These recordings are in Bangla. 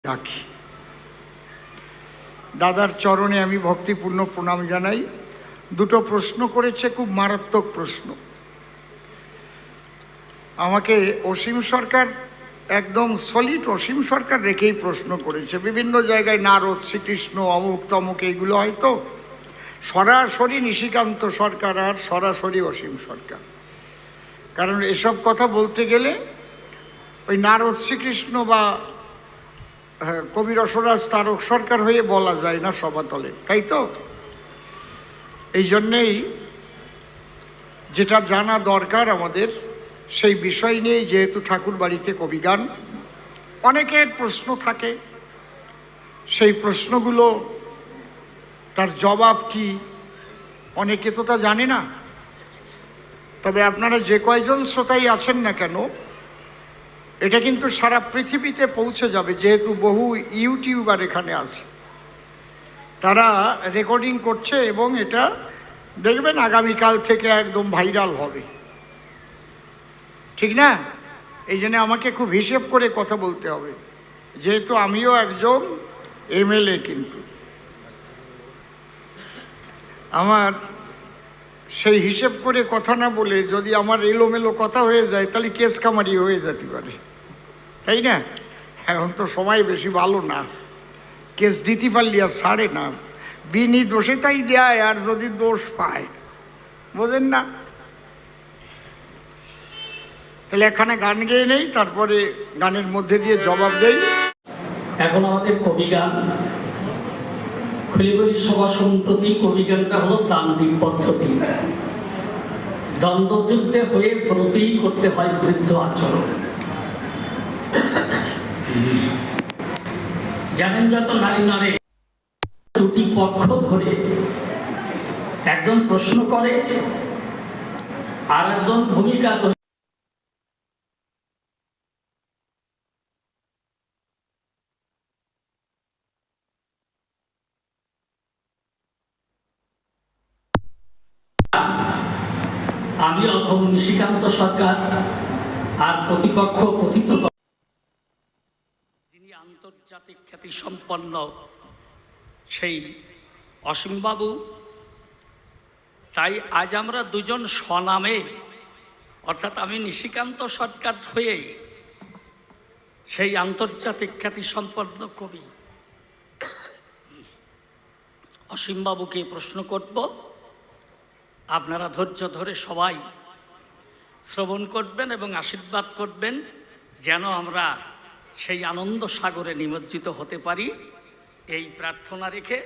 ডাকি। দাদার চরণে আমি ভক্তিপূর্ণ প্রণাম জানাই। দুটো প্রশ্ন করেছে, খুব মারাত্মক প্রশ্ন। আমাকে অসীম সরকার একদম সলিড অসীম সরকার রেখেই প্রশ্ন করেছে। বিভিন্ন জায়গায় নারদ, শ্রীকৃষ্ণ, অমুক তমুক এইগুলো হয়তো সরাসরি নিশিকান্ত সরকার আর সরাসরি অসীম সরকার। কারণ এসব কথা বলতে গেলে ওই নারদ, শ্রীকৃষ্ণ বা কবি রসরাজ তারক সরকার হয়ে বলা যায় না সভাতলে, তাই তো? এই জন্যেই যেটা জানা দরকার আমাদের সেই বিষয় নিয়ে, যেহেতু ঠাকুর বাড়িতে কবিগান, অনেকের প্রশ্ন থাকে, সেই প্রশ্নগুলো তার জবাব কি অনেকে তো তা জানে না। তবে আপনারা যে কয়জন শ্রোতাই আছেন না কেন, এটা কিন্তু সারা পৃথিবীতে পৌঁছে যাবে, যেহেতু বহু ইউটিউবার এখানে আছে, তারা রেকর্ডিং করছে এবং এটা দেখবেন আগামীকাল থেকে একদম ভাইরাল হবে, ঠিক না? এই জন্য আমাকে খুব হিসেব করে কথা বলতে হবে, যেহেতু আমিও একজন এমএলএ। কিন্তু আমার সেই হিসেব করে কথা না বলে যদি আমার এলোমেলো কথা হয়ে যায়, তাহলে কেস কামারি হয়ে যেতে পারে, তাই না? এখন তো সময় বেশি ভালো না, কেস দিতে পারলি আর ছাড়ে না, বিনি দোষে তাই দেয়, আর যদি দোষ পায়, বোঝেন না? তাহলে এখানে গান গেয়ে নেই, তারপরে গানের মধ্যে দিয়ে জবাব দেই। এখন আমাদের কবিগান খুলিবলি সভা সম্প্রতি কবিগানটা হলো তান্ত্রিক পদ্ধতি। দ্বন্দ্বযুদ্ধে হয়ে ব্রতেই করতে হয় বৃদ্ধ আচরণ। জানেন, যত নারী নারে দুটি পক্ষ ধরে একজন প্রশ্ন করে আর একজন ভূমিকা করে। আমি অথম নিশিকান্ত সরকার আর প্রতিপক্ষ কথিত যিনি আন্তর্জাতিক খ্যাতি সম্পন্ন সেই অসীমবাবু। তাই আজ আমরা দুজন স্বনামে, অর্থাৎ আমি নিশিকান্ত সরকার হয়ে সেই আন্তর্জাতিক খ্যাতি সম্পন্ন কবি অসীমবাবুকে প্রশ্ন করব। আপনারা ধৈর্য ধরে সবাই শ্রবণ করবেন এবং আশীর্বাদ করবেন, যেন আমরা সেই আনন্দ সাগরে নিমজ্জিত হতে পারি, এই প্রার্থনা রেখে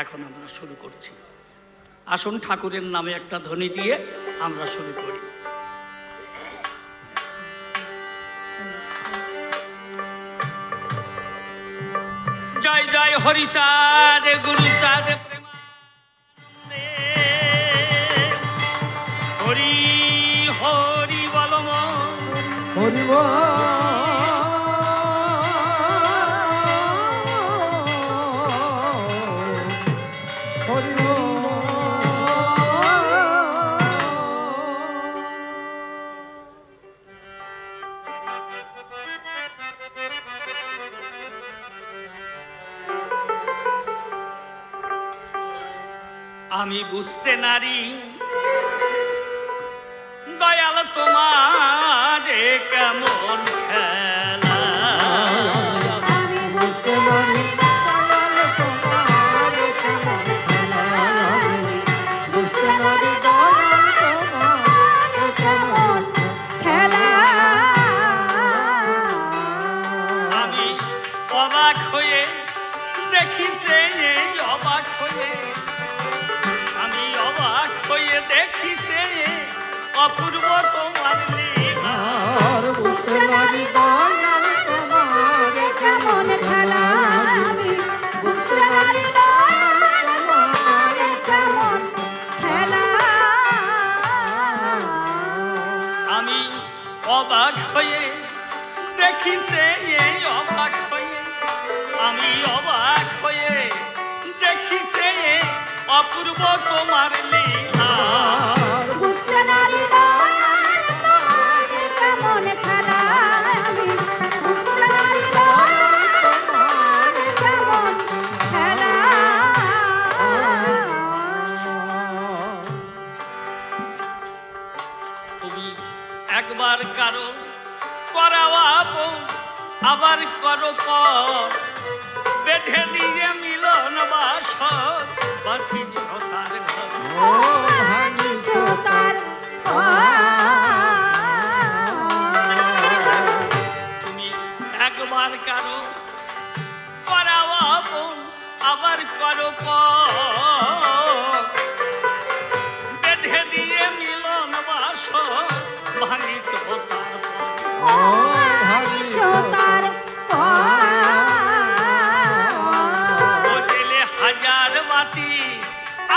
এখন আমরা শুরু করছি। আসুন ঠাকুরের নামে একটা ধ্বনি দিয়ে আমরা শুরু করি। জয় জয় হরিচাঁদ গুরুচাঁদ হরি হরি বলম হরি হরি। আমি বুঝতে নারী দয়াল তোমার কেমন খেলা, আমি বুঝতে পারি দয়াল তোমার কেমন খেলা, বুঝতে পারি দয়াল তোমার কেমন খেলা। আমি অবাক হয়ে দেখিছে, অবাক হয়ে আমি অবাক হয়ে দেখিছে অপূর্ব তোমার লীলা। বুঝতে পারি দয়াল তোমার কেমন খেলা, আমি বুঝতে পারি দয়াল তোমার কেমন খেলা। আমি অবাক হয়ে দেখিছে, অবাক হয়ে আমি অবাক হয়ে দেখিছে অপূর্ব তোমার লীলা। বুঝতে নারী দয়াল তোমার কেমন খেলা, আমি বুঝতে নারী দয়াল করো পর, বেঁধে দিয়ে মিলন বাসর বাঁধিছ তার ঘর। ও ভাঙিছ তার তুমি একবার কারো করাও আপন, আবার করো পর, বেঁধে দিয়ে মিলন বাসর ভাঙিছ তার ঘর। ও ভাঙিছ তার বদলে হাজার বাতি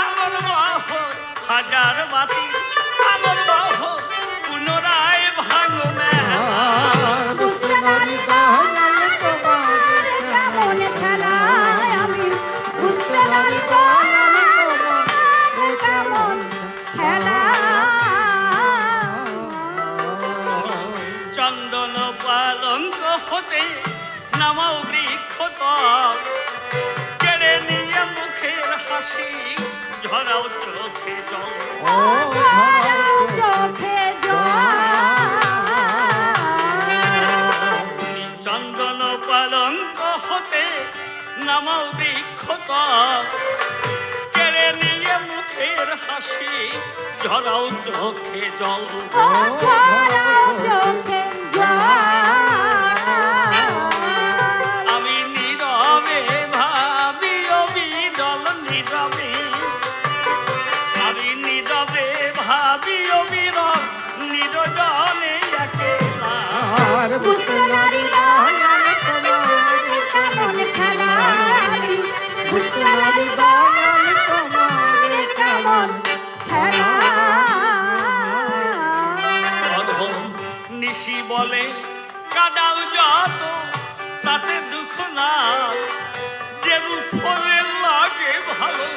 আমার বাহর, হাজার বাতি আমার বাহর, পুনরায় ভাঙো মেলা। বুঝতে নারী দয়াল তোমার কেমন খেলা, আমি বুঝতে নারী দয়াল তোমার কেমন খেলা। চন্দন পালঙ্ক হতে নামাও বৃক্ষ তল, কেড়ে নিয়ে মুখের হাসি ঝরাও চোখে জল। ও ঝরাও চোখে জল। তুমি চন্দন পালঙ্ক হতে নামাও বৃক্ষ তল, কেড়ে নিয়ে মুখের হাসি ঝরাও চোখে জল। ও ঝরাও চোখে জল। আমি নীরবে ভাবি অবিরল নীরবে, আমি নীরবে ভাবি অবিরল নিরজনে একেলা। বুঝতে নারী দয়াল তোমার কেমন খেলা, আমি বুঝতে নারী দয়াল তোমার কেমন খেলা। অধম নিশি বলে কাদাও যত তাতে দুঃখ না, যে রূপ ফলে লাগে ভালো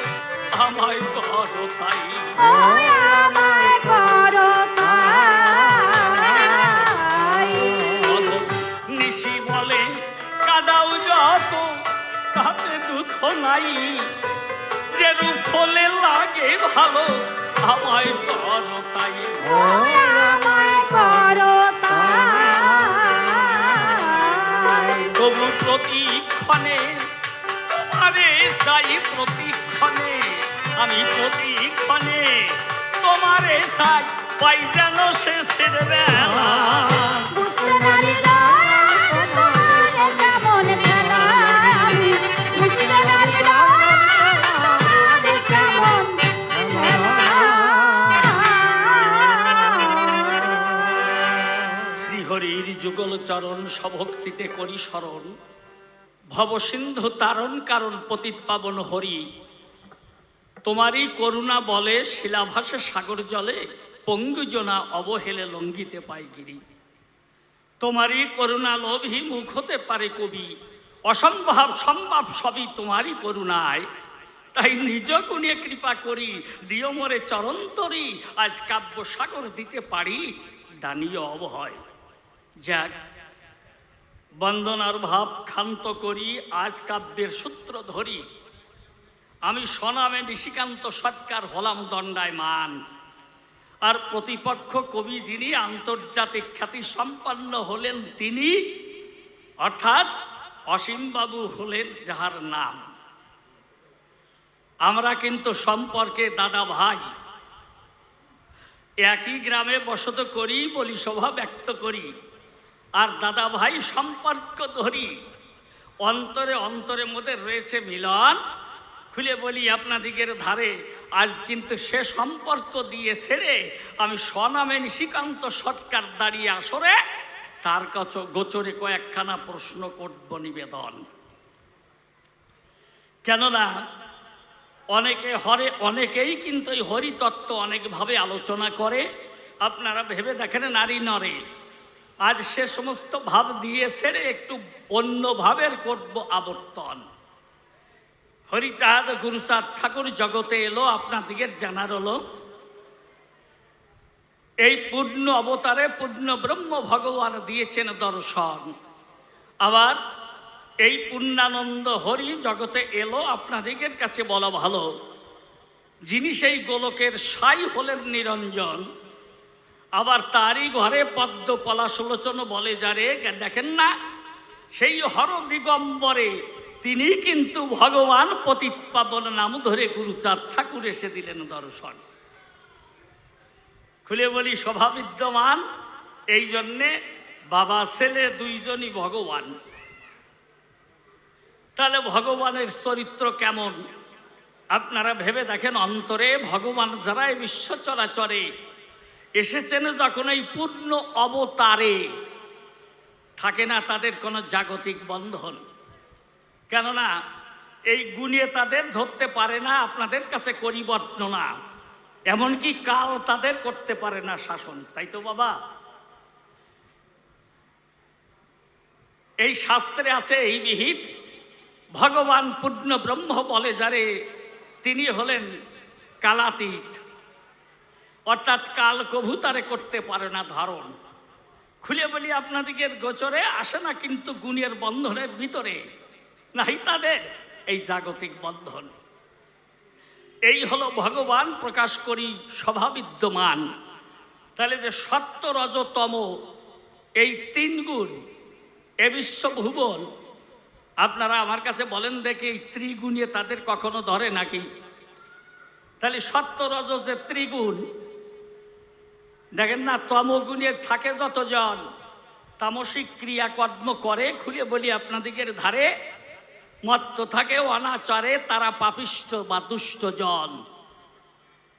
আমায় করো তাই। ও আমায় করো তাই। অধম নিশি বলে কাদাও যত তাতে দুঃখ নাই, যে রূপ ফলে লাগে ভালো আমায় করো তাই। ও আমায় করো তাই। তবু প্রতিক্ষণে তোমারে চাই, প্রতিক্ষণে আমি প্রতিক্ষণে তোমারে চাই, পাই যেন শেষের বেলা। বুঝতে নারী দয়াল তোমার কেমন খেলা, আমি বুঝতে নারী দয়াল তোমার কেমন খেলা। শ্রীহরির যুগল চরণ স্বভক্তিতে করি স্মরণ, ভবসিন্ধু তারণ কারণ পতিত পাবন হরি। তোমারই করুণা বলে শিলাভাসে সাগর জলে, পঙ্গুজনা অবহেলে লঙ্ঘিতে পাই গিরি। তোমারই করুণা লোভী মুখ হতে পারে কবি, অসম্ভব সম্ভব সবই তোমারই করুণায়। তাই নিজ গুণে কৃপা করি, দিও মোরে চরন্তরি, আজ কাব্য সাগর দিতে পারি দানীয় অভয়। যাক, বন্দনার ভাব ক্ষান্ত করি, আজ কাব্যের সূত্র ধরি। আমি স্বনামে নিশিকান্ত সৎকার হলাম দণ্ডায়মান, আর প্রতিপক্ষ কবি যিনি আন্তর্জাতিক খ্যাতি সম্পন্ন হলেন তিনি, অর্থাৎ অসীমবাবু হলেন যাহার নাম। আমরা কিন্তু সম্পর্কে দাদা ভাই, একই গ্রামে বসত করি বলি শোভা ব্যক্ত করি, আর দাদা ভাই সম্পর্ক ধরি। অন্তরে অন্তরে মধ্যে রয়েছে মিলন। খুলে বলি আপনাদিগের ধারে, আজ কিন্তু সে সম্পর্ক দিয়ে ছেড়ে আমি স্বনামে নিশিকান্ত সৎকার দাঁড়িয়ে আসরে তার কাছে গোচরে কয়েকখানা প্রশ্ন করব নিবেদন। কেননা অনেকেই কিন্তু এই হরিতত্ত্ব অনেকভাবে আলোচনা করে। আপনারা ভেবে দেখেন নারী নরে, আজ সে সমস্ত ভাব দিয়ে ছেড়ে একটু অন্য ভাবের করব আবর্তন। হরিচাঁদ গুরুচাঁদ ঠাকুর জগতে এলো, আপনাদিগের জানার হলো এই পূর্ণ অবতারে পূর্ণ ব্রহ্ম ভগবান দিয়েছেন দর্শন। আবার এই পূর্ণানন্দ হরি জগতে এলো, আপনাদিগের কাছে বলা ভালো, যিনি সেই গোলকের সাই হলেন নিরঞ্জন। আবার তারই ঘরে পদ্ম পলাশলোচন বলে যারে, দেখেন না সেই হর দিগম্বরে তিনি কিন্তু ভগবান পতিতপাবন নাম ধরে গুরুচাঁদ ঠাকুর এসে দিলেন দর্শন। খুলে বলি সভা বিদ্যমান, এই জন্যে বাবা ছেলে দুইজনই ভগবান। তাহলে ভগবানের চরিত্র কেমন আপনারা ভেবে দেখেন। অন্তরে ভগবান যারা এই বিশ্ব চরাচরে এসেছেন, যখন এই পূর্ণ অবতারে থাকে না তাদের কোনো জাগতিক বন্ধন, কেননা এই গুণে তাদের ধরতে পারে না, আপনাদের কাছে করি বর্ণনা, এমনকি কাল তাদের করতে পারে না শাসন, তাই তো বাবা? এই শাস্ত্রে আছে এই বিহিত, ভগবান পূর্ণ ব্রহ্ম বলে যারে, তিনি হলেন কালাতীত, অর্থাৎ কাল কভু তারে করতে পারে না ধারণ। খুলে বলি আপনাদিগের গোচরে আসে না কিন্তু গুণের বন্ধনের ভিতরে নাই তাদের এই জাগতিক বন্ধন। এই হলো ভগবান প্রকাশ করি সভা বিদ্যমান। তাহলে যে সত্য রজ তম এই তিন গুণ এ বিশ্বভুবন, আপনারা আমার কাছে বলেন দেখি এই ত্রিগুণে তাদের কখনো ধরে নাকি? তাহলে সত্য রজ যে ত্রিগুণ, দেখেন না তমগুণে থাকে যতজন তামসিক ক্রিয়াকর্ম করে, খুলে বলি আপনাদিগের ধারে মত্ত থাকে অনাচারে তারা পাপিষ্ঠ বা দুষ্ট জন।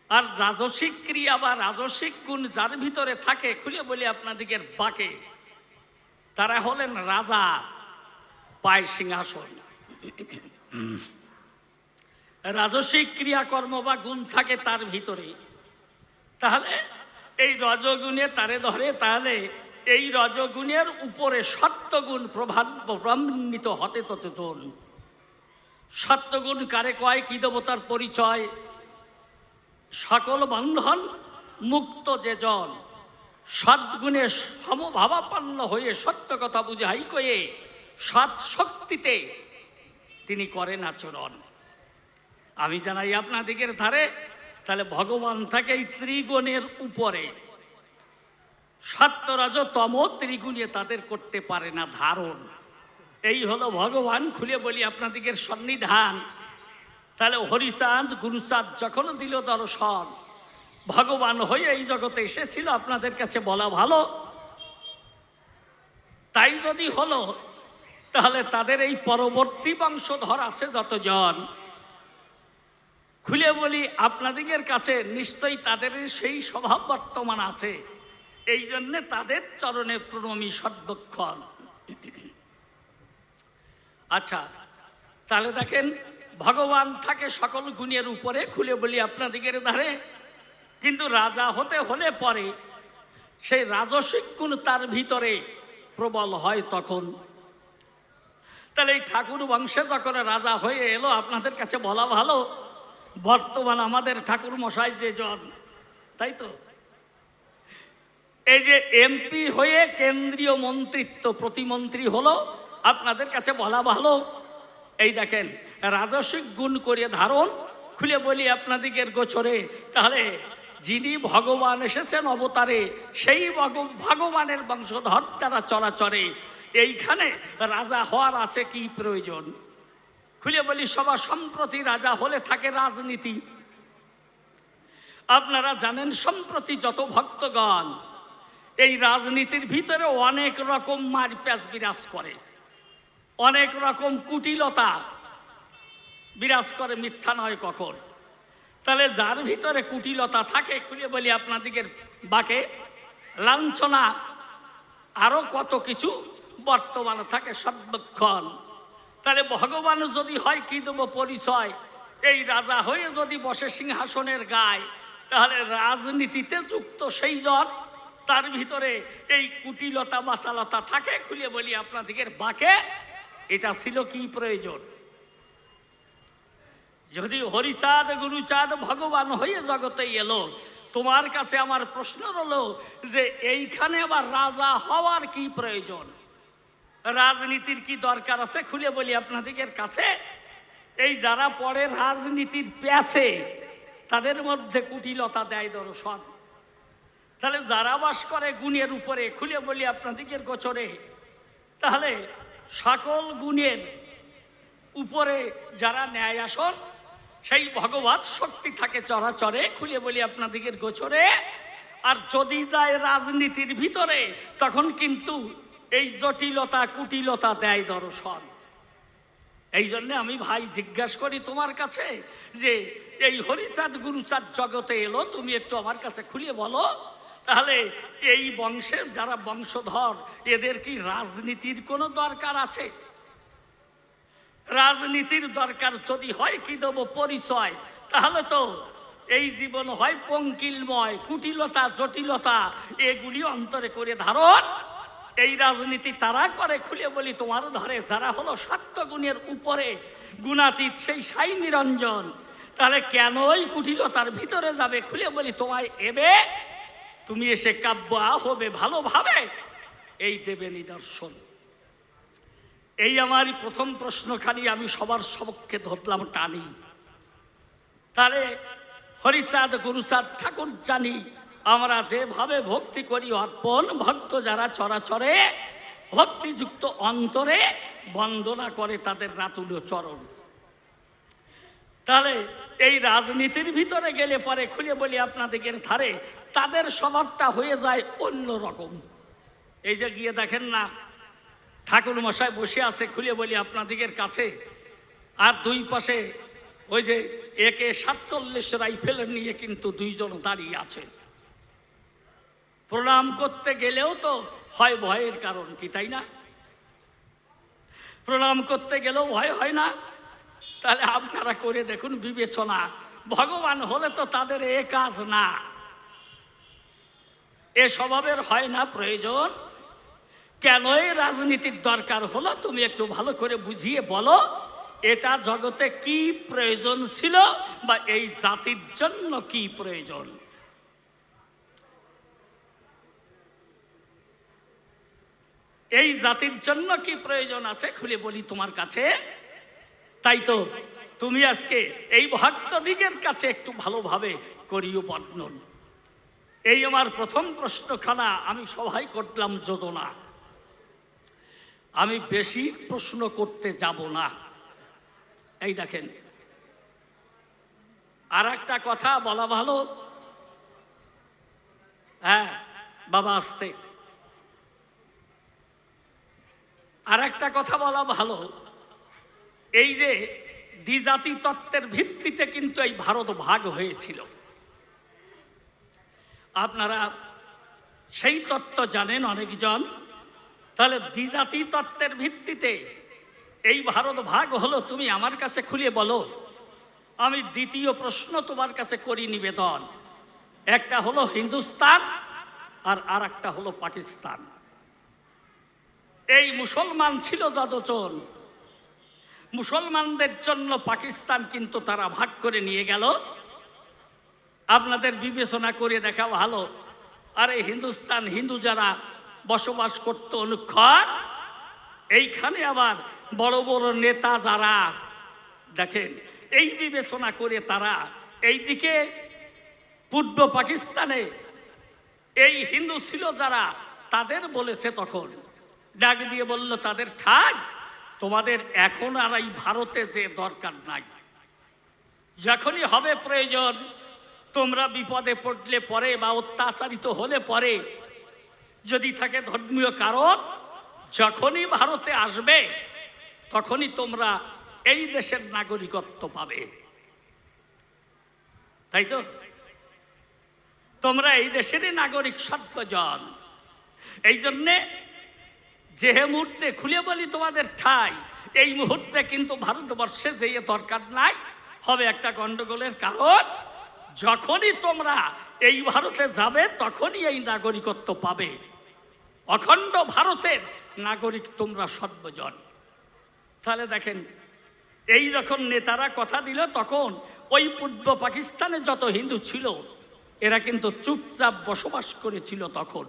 আর রাজসিক ক্রিয়া বা রাজসিক গুণ যার ভিতরে থাকে, খুলে বলি আপনাদিগের বাকে, তারা হলেন রাজা, পায় সিংহাসন। রাজসিক ক্রিয়াকর্ম বা গুণ থাকে তার ভিতরে, তাহলে এই রজগুণে তারে ধরে। তাহলে এই রজগুণের উপরে সত্যগুণ প্রভান্বিত হতে ততজন। সত্যগুণ কারে কয়? কি দেবতার পরিচয়? সকল বন্ধন মুক্ত যে জন, সদ্গুণে সমভাবাপন্ন হয়ে সত্য কথা বুঝাই কয়ে সৎ শক্তিতে তিনি করেন আচরণ। আমি জানাই আপনাদিগের ধারে, তাহলে ভগবান থাকে এই ত্রিগুণের উপরে, সত্য রজ তম ত্রিগুণে তাদের করতে পারে না ধারণ। এই হলো ভগবান, খুলে বলি আপনাদিগের সন্নিধান। তাহলে হরিচাঁদ গুরুচাঁদ যখন দিল দর্শন, ভগবান হয়ে এই জগতে এসেছিল, আপনাদের কাছে বলা ভালো। তাই যদি হলো, তাহলে তাদের এই পরবর্তী বংশধর আছে যতজন, খুলে বলি আপনাদিগের কাছে নিশ্চয়ই তাদের সেই স্বভাব বর্তমান আছে। এই জন্যে তাদের চরণে প্রণমী সর্বক্ষণ। আচ্ছা, তাহলে দেখেন ভগবান থাকে সকল গুণের উপরে, খুলে বলি আপনাদিগের ধারে। কিন্তু রাজা হতে হলে পরে সেই রাজসিক গুণ তার ভিতরে প্রবল হয় তখন। তাহলে এই ঠাকুর বংশে যখন রাজা হয়ে এলো, আপনাদের কাছে বলা ভালো, বর্তমান আমাদের ঠাকুর মশাই যে জন, তাই তো, এই যে এমপি হয়ে কেন্দ্রীয় মন্ত্রিত্ব প্রতিমন্ত্রী হলো, আপনাদের কাছে বলা ভালো। এই দেখেন রাজসিক গুণ করে ধারণ, খুলে বলি আপনাদিগের গোচরে। তাহলে যিনি ভগবান এসেছেন অবতারে, সেই ভগবানের বংশধর তারা চরাচরে, এইখানে রাজা হওয়ার আছে কি প্রয়োজন? খুলে বলি সভা সম্প্রতি রাজা হলে থাকে রাজনীতি। আপনারা জানেন সম্প্রতি যত ভক্তগণ এই রাজনীতির ভিতরে অনেক রকম মারপ্যাচ বিরাজ করে, অনেক রকম কুটিলতা বিরাজ করে, মিথ্যা নয় কখন। তাহলে যার ভিতরে কুটিলতা থাকে, খুলে বলি আপনাদিগের বাকে লাঞ্ছনা আরো কত কিছু বর্তমানে থাকে সর্বক্ষণ। তাহলে ভগবান যদি হয় কি দেব পরিচয়, এই রাজা হয়ে যদি বসে সিংহাসনের গায়ে, তাহলে রাজনীতিতে যুক্ত সেই জন, তার ভিতরে এই কুটিলতা বাচালতা থাকে, খুলে বলি আপনাদিগের বাকে। এটা ছিল কি প্রয়োজন? যদি হরিচাঁদ গুরুচাঁদ ভগবান হয়ে জগতে এলো, তোমার কাছে আমার প্রশ্ন হলো যে এইখানে আবার রাজা হওয়ার কি প্রয়োজন? রাজনীতির কি দরকার আছে? খুলে বলি আপনাদিগের কাছে, এই যারা পড়ে রাজনীতির প্যাসে, তাদের মধ্যে কুটিলতা দেয় দর্শন। তাহলে যারা বাস করে গুণের উপরে, খুলে বলি আপনাদিগের গোচরে, তাহলে সকল গুণের উপরে যারা ন্যায় আসন, সেই ভগবত শক্তি থাকে চরাচরে, খুলে বলি আপনাদিগের গোচরে। আর যদি যায় রাজনীতির ভিতরে, তখন কিন্তু এই জটিলতা কুটিলতা দেয় দর্শন। এই জন্যে আমি ভাই জিজ্ঞাসা করি তোমার কাছে যে এই হরিচাঁদ গুরুচাঁদ জগতে এলো, তুমি একটু আমার কাছে খুলে বলো, তাহলে এই বংশের যারা বংশধর, এদের কি রাজনীতির কোনো দরকার আছে? রাজনীতির দরকার যদি হয়, কি দেব পরিচয়? তাহলে তো এই জীবন হয় পঙ্কিলময়, কুটিলতা জটিলতা এগুলি অন্তরে করে ধারণ। এই রাজনীতি তারা করে, খুলে বলি তোমার ধরে, যারা হলো সত্যগুণের উপরে গুণাতীত, সেই সাই নিরঞ্জন। তাহলে কেন ওই কুটিলতার ভিতরে যাবে? খুলে বলি তোমায় এবে, তুমি এসে কাব্য হবে ভালোভাবে, এই দেবে নিদর্শন। এই আমার প্রথম প্রশ্নখানি আমি সবার সমক্ষে ধরলাম টানি। তাহলে হরিচাঁদ গুরুচাঁদ ঠাকুর জানি আমরা যেভাবে ভক্তি করি অর্পণ, ভক্ত যারা চরাচরে ভক্তিযুক্ত অন্তরে বন্দনা করে তাদের রাতুল চরণ। তাহলে এই রাজনীতির ভিতরে গেলে পরে খুলে বলি আপনাদের ধারে তাদের স্বভাবটা হয়ে যায় অন্য রকম। এই যে গিয়ে দেখেন না, ঠাকুর মশাই বসে আছে, খুলে বলি আপনাদের কাছে, আর দুই পাশে ওই যে AK-47 রাইফেল নিয়ে কিন্তু দুইজন দাঁড়িয়ে আছে। প্রণাম করতে গেলেও তো হয় ভয়ের কারণ, কি তাই না? প্রণাম করতে গেলেও ভয় হয় না? তাহলে আপনারা করে দেখুন বিবেচনা, ভগবান হলে তো তাদের এ কাজ না, এ স্বভাবের হয় না প্রয়োজন। কেন এই রাজনীতির দরকার হলো তুমি একটু ভালো করে বুঝিয়ে বলো, এটা জগতে কি প্রয়োজন ছিল, বা এই জাতির জন্য কি প্রয়োজন? এই জাতির জন্য কি প্রয়োজন আছে খুলে বলি তোমার কাছে। তাই তো তুমি আজকে এই ভক্তদিগের কাছে একটু ভালোভাবে করিও বর্ণন। এই আমার প্রথম প্রশ্নখানা আমি সবাই করলাম যোজনা, আমি বেশি প্রশ্ন করতে যাব না। এই দেখেন, আর একটা কথা বলা ভালো, হ্যাঁ বাবা আসতে, আর একটা কথা বলা ভালো, এই যে দ্বিজাতি তত্ত্বের ভিত্তিতে কিন্তু এই ভারত ভাগ হয়েছিল। আপনারা সেই তত্ত্ব জানেন অনেকজন। তাহলে দ্বিজাতি তত্ত্বের ভিত্তিতে এই ভারত ভাগ হলো, তুমি আমার কাছে খুলে বলো। আমি দ্বিতীয় প্রশ্ন তোমার কাছে করি নিবেদন, একটা হলো হিন্দুস্তান আর একটা হলো পাকিস্তান। এই মুসলমান ছিল যতজন, মুসলমানদের জন্য পাকিস্তান কিন্তু তারা ভাগ করে নিয়ে গেল। আপনাদের বিবেচনা করে দেখা ভালো। আর এই হিন্দুস্তান, হিন্দু যারা বসবাস করত অনুক্ষণ, এইখানে আবার বড় বড় নেতা যারা, দেখেন এই বিবেচনা করে তারা এইদিকে পূর্ব পাকিস্তানে এই হিন্দু ছিল যারা, তাদের বলেছে তখন ডাক দিয়ে বলল, তাদের ঠাক তোমাদের এখন আর এই ভারতে যে দরকার নাই, যখনই হবে প্রয়োজন, তোমরা বিপদে পড়লে পরে বা অত্যাচারিত হলে পরে, যদি থাকে ধর্মীয় কারণ, যখনই ভারতে আসবে তখনই তোমরা এই দেশের নাগরিকত্ব পাবে। তাই তো, তোমরা এই দেশেরই নাগরিক সর্বজন। এই জন্যে যে মুহূর্তে খুলে বলি তোমাদের ঠাই, এই মুহূর্তে কিন্তু ভারতবর্ষে যে দরকার নাই, হবে একটা গন্ডগোলের কারণ। যখনই তোমরা এই ভারতে যাবে তখনই এই নাগরিকত্ব পাবে, অখণ্ড ভারতের নাগরিক তোমরা সর্বজন। তাহলে দেখেন, এই যখন নেতারা কথা দিল, তখন ওই পূর্ব পাকিস্তানে যত হিন্দু ছিল এরা কিন্তু চুপচাপ বসবাস করেছিল তখন।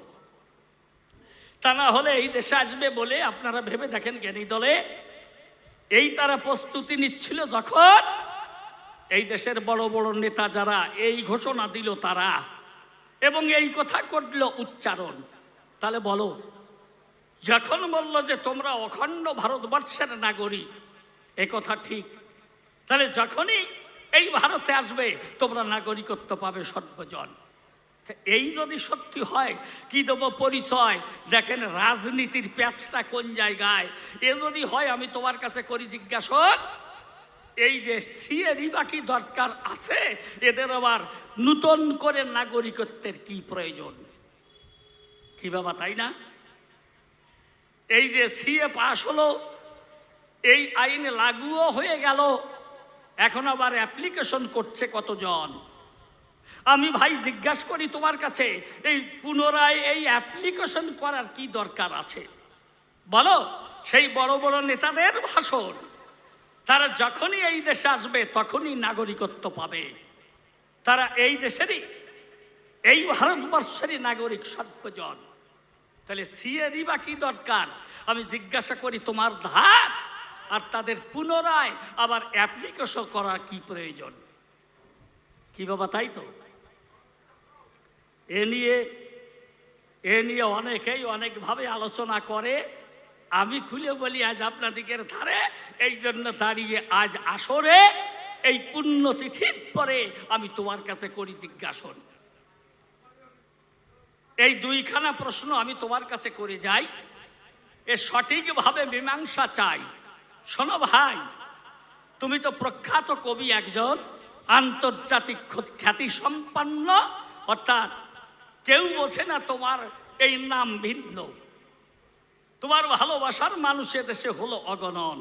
তা না হলে এই দেশে আসবে বলে আপনারা ভেবে দেখেন জ্ঞানী দলে, এই তারা প্রস্তুতি নিচ্ছিল যখন এই দেশের বড় বড় নেতা যারা এই ঘোষণা দিল তারা, এবং এই কথা করল উচ্চারণ। তাহলে বলো, যখন বলল যে তোমরা অখণ্ড ভারতবর্ষের নাগরিক, এ কথা ঠিক। তাহলে যখনই এই ভারতে আসবে তোমরা নাগরিকত্ব পাবে সর্বজন। এই যদি সত্যি হয়, কি দেবো পরিচয়? দেখেন রাজনীতির প্যাচটা কোন জায়গায়। এ যদি হয়, আমি তোমার কাছে করি জিজ্ঞাসা, এই যে সিএরই বাকি দরকার আছে, এদের আবার নূতন করে নাগরিকত্বের কি প্রয়োজন? কি বাবা, তাই না? এই যে সিএ পাশ হলো, এই আইন লাগুও হয়ে গেল, এখন আবার অ্যাপ্লিকেশন করছে কতজন? আমি ভাই জিজ্ঞাসা করি তোমার কাছে, এই পুনরায় এই অ্যাপ্লিকেশন করার কি দরকার আছে বলো? সেই বড় বড় নেতাদের ভাষণ, তারা যখনই এই দেশে আসবে তখনই নাগরিকত্ব পাবে। তারা এই দেশেরই, এই ভারতবর্ষেরই নাগরিক সর্বজন। তাহলে সিএরই বা কি দরকার? আমি জিজ্ঞাসা করি তোমার ধার, আর তাদের পুনরায় আবার অ্যাপ্লিকেশন করার কি প্রয়োজন? কি বাবা, তাই তো? এ নিয়ে অনেকেই অনেকভাবে আলোচনা করে। আমি খুলে বলি আজ আপনাদিকের ধারে, এই জন্য দাঁড়িয়ে আজ আসরে এই পুণ্যতিথির পরে আমি তোমার কাছে করি জিজ্ঞাসন। এই দুইখানা প্রশ্ন আমি তোমার কাছে করে যাই, এ সঠিকভাবে মীমাংসা চাই। শোনো ভাই, তুমি তো প্রখ্যাত কবি একজন, আন্তর্জাতিক খ্যাতি সম্পন্ন, অর্থাৎ কেউ বোঝে না তোমার এই নাম ভিন্ন। তোমার ভালোবাসার মানুষের দেশে হলো অগণন।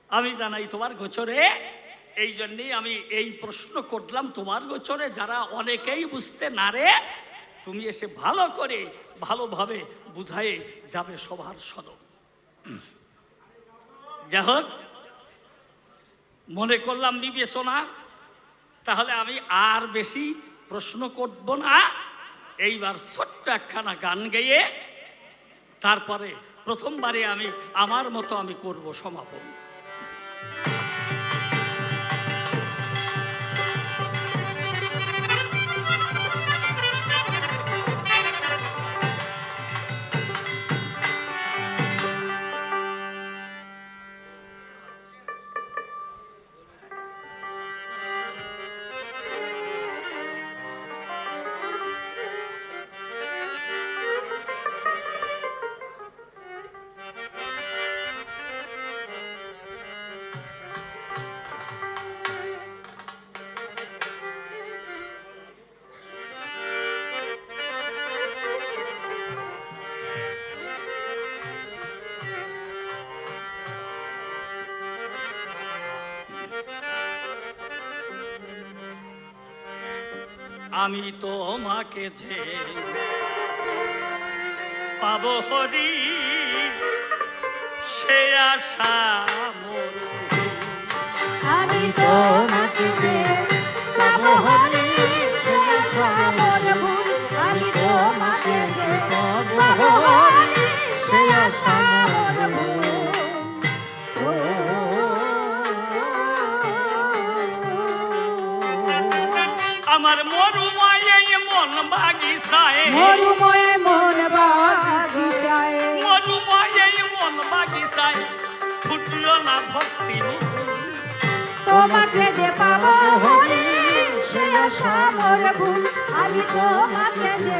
আমি জানাই তোমার গোচরে, এই জন্যেই আমি এই প্রশ্ন করলাম তোমার গোচরে, যারা অনেকেই বুঝতে না রে, তুমি এসে ভালো করে ভালোভাবে বুঝায়ে যাবে সবার সদন। যাই হোক, মনে করলাম বিবেচনা, তাহলে আমি আর বেশি প্রশ্ন করব না। এইবার ছোট্ট একখানা গান গেয়ে তারপরে প্রথমবারে আমি আমার মতো আমি করব সমাপন। আমি তোমাকে যে পাবো হরি, সে আশা মোর। আমি তোমাকে যে পাবো হরি, সে আশা মোর ভুল। আমি তোমাকে যে পাবো হরি, সে আশা মোর ভুল। আমার মরুময়ে মন বাগিচায়, মরুময়ে মন বাগিচায়, মরুময়ে মন বাগিচায় ফুটলো না ভক্তি মুকুল। তোমাকে যে পাবো হরি, সে আশা মোর ভুল। আমি তোমাকে যে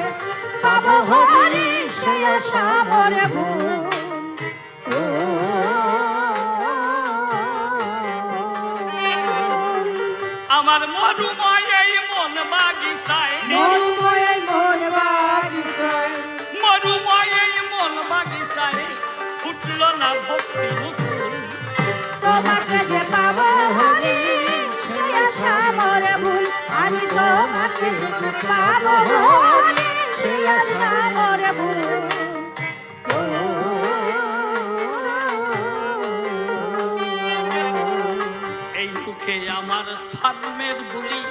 পাবো হরি, সে আশা মোর ভুল। আমার মরুময়ে মন বাগিচায়, মরুময়ে মন বাগিচায়, মরুময়ে মন বাগিচায় ফুটলো না ভক্তি মুকুল। তোমাকে যে পাবো হরি, সে আশা মোর ভুল। আমি তোমাকে যে পাবো হরি, সে আশা মোর ভুল। এই মুখে আমার ধর্মের বুলি,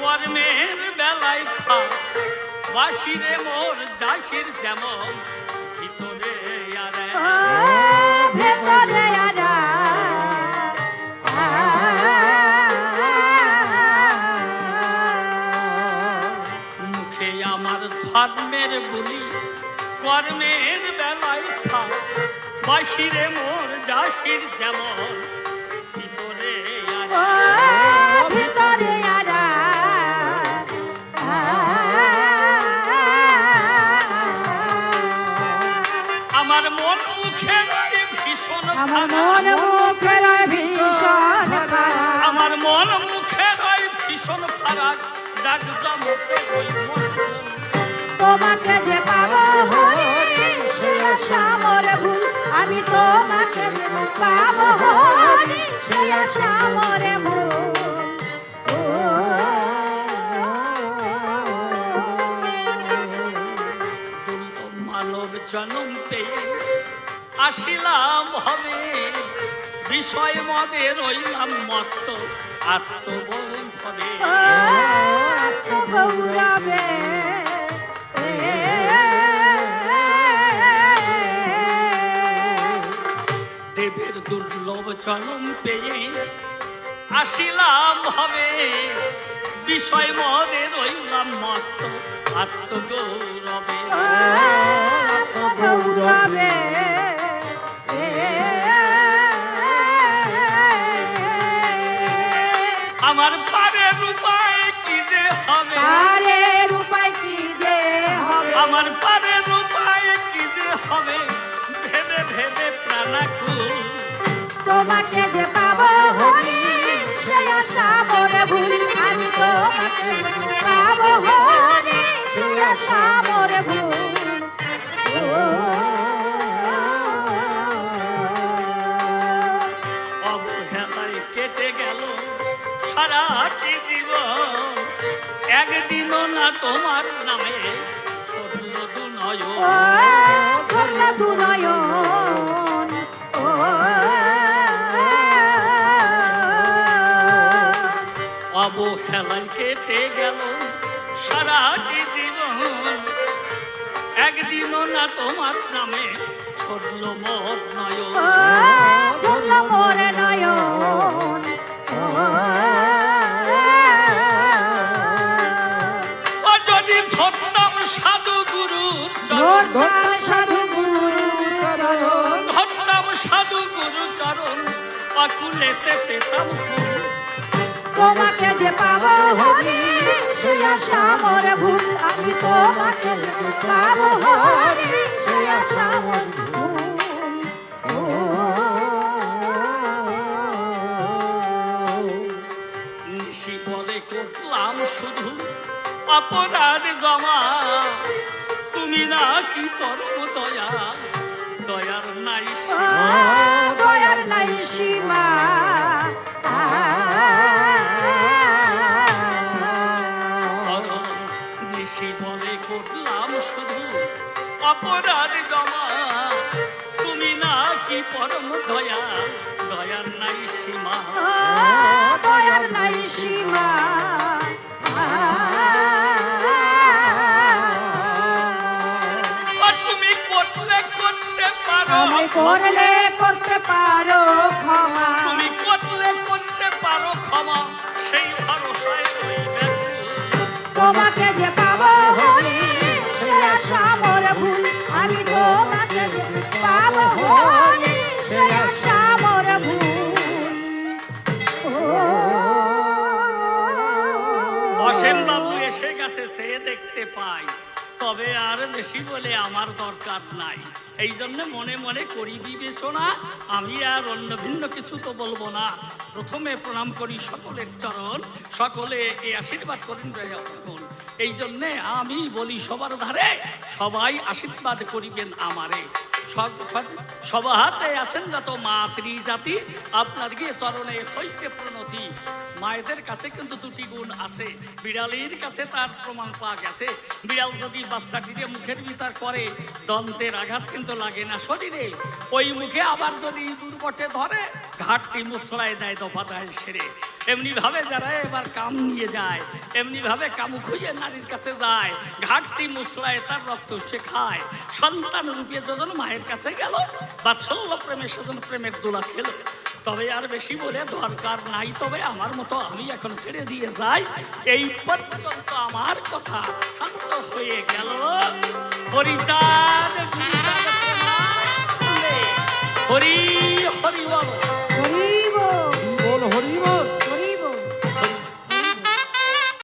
কর্মের বেলায় খা। বাসিরে মোর জাসির যেমন ভিতরে আরে, ভেতরে আরা মুখে আমার ধর্মের বুলি, কর্মের বেলায় বাহিরে মোর জাহির যেমন ভিতরে ও ভিতরে আরা আমার মন মুখে ভীষণ আমার মন মুখের ভীষণ আমার মন মুখে ভীষণ ফারাক জাগ জমতে ওই মন তোমাকে যে পাবো হরি সে আশা মোর ভুল আমি তোমাকে যে পাবো হরি সে আশা মোর ভুল মানব জন্ম পেয়ে আসিলাম হবে বিষয় মদে রইলাম মত্ত আত্মবল হবে গৌরবে দেবের দুর্লভ জন্ম পেয়ে আসিলাম হবে বিষয় মদে রইলাম মত্ত আত্মগৌরবে গৌরবে আমার পারের উপায় কি যে হবে পারের উপায় কি যে হবে আমার পারের উপায় কি যে হবে ভেবে ভেবে প্রাণাকুল তোমাকে যে পাবো হরি সে আশা মোর ভুল আমি তোমাকে পাবো হরি সে আশা মোর ভুল অবহেলায় কেটে গেল সারাটি জীবন একদিনও না তোমার নামে ছড়ল দুনয়ন ও ঝর্ণ দুনয়ন ও অবহেলায় কেটে গেল সারাটি জীবন একদিনও না তোমার নামে ছড়ল মোর নয়ন ও ঝর্ণ মোর নয়ন ও যদি ধরতাম সাধু গুরু ধরতাম সাধু গুরুর চরণ ধরতাম সাধু গুরু চরণ অকুলেতে পেতাম ফুল। তোমাকে যে পাবো হরি সে আশা মোর ভুল আমি তোমাকে যে পাবো হরি সে আশা মোর নিশি পদে করলাম শুধু অপরাধ জমা তুমি না কি পরম দয়া দয়ার নাই সীমা। দয়ার নাই সীমা নিশি বলে করলাম শুধু অপরাধ জমা তুমি না কি পরম দয়া দয়ার নাই সীমা দয়ার নাই সীমা তুমি করলে করতে পারো আমি করলে করতে পারো ক্ষমা তুমি করলে করতে পারো ক্ষমা সেই ভরসায় রইবে তোমাকে যে পাবো হরি সে আশা মোর ভুল আমি তোমাকে যে পাবো হরি সে আশা মোর ভুল অসীম বাবু এসে গেছে চেয়ে দেখতে পাই তবে আর বেশি বলে আমার দরকার নাই এই জন্য মনে মনে করি বিবেচনা আমি আর অন্য ভিন্ন কিছু তো বলবো না প্রথমে প্রণাম করি সকলের চরণ সকলে এই আশীর্বাদ করেন এই জন্যে আমি বলি সবার ধারে সবাই আশীর্বাদ করিবেন আমারে সবাহাতে আছেন যত মাতৃ জাতি আপনার গিয়ে চরণে হইতে প্রণতি মায়েদের কাছে কিন্তু দুটি গুণ আছে বিড়ালির কাছে তার প্রমাণ পাওয়া গেছে বিড়াল যদি বাচ্চাটিকে মুখের ভিতর করে দন্তের আঘাত কিন্তু লাগে না শরীরে ওই মুখে আবার যদি দুর্বটে ধরে ঘাটটি মুসলায় দেয় দফা দেয় সেরে এমনি ভাবে যারা এবার কাম নিয়ে যায় এমনি ভাবে কামুক হইয়ে নারীর কাছে যায় ঘাটটি মুসলায় তার রক্ত সে খায় সন্তান রূপে যখন মায়ের কাছে গেল বাৎসল্য প্রেমের সেজন প্রেমের দোলা খেল তবে আর বেশি বলে দরকার নাই তবে আমার মতো আমি এখন ছেড়ে দিয়ে যাই এই পর্যন্ত আমার কথা শান্ত হয়ে গেল হরিচাঁদ হরি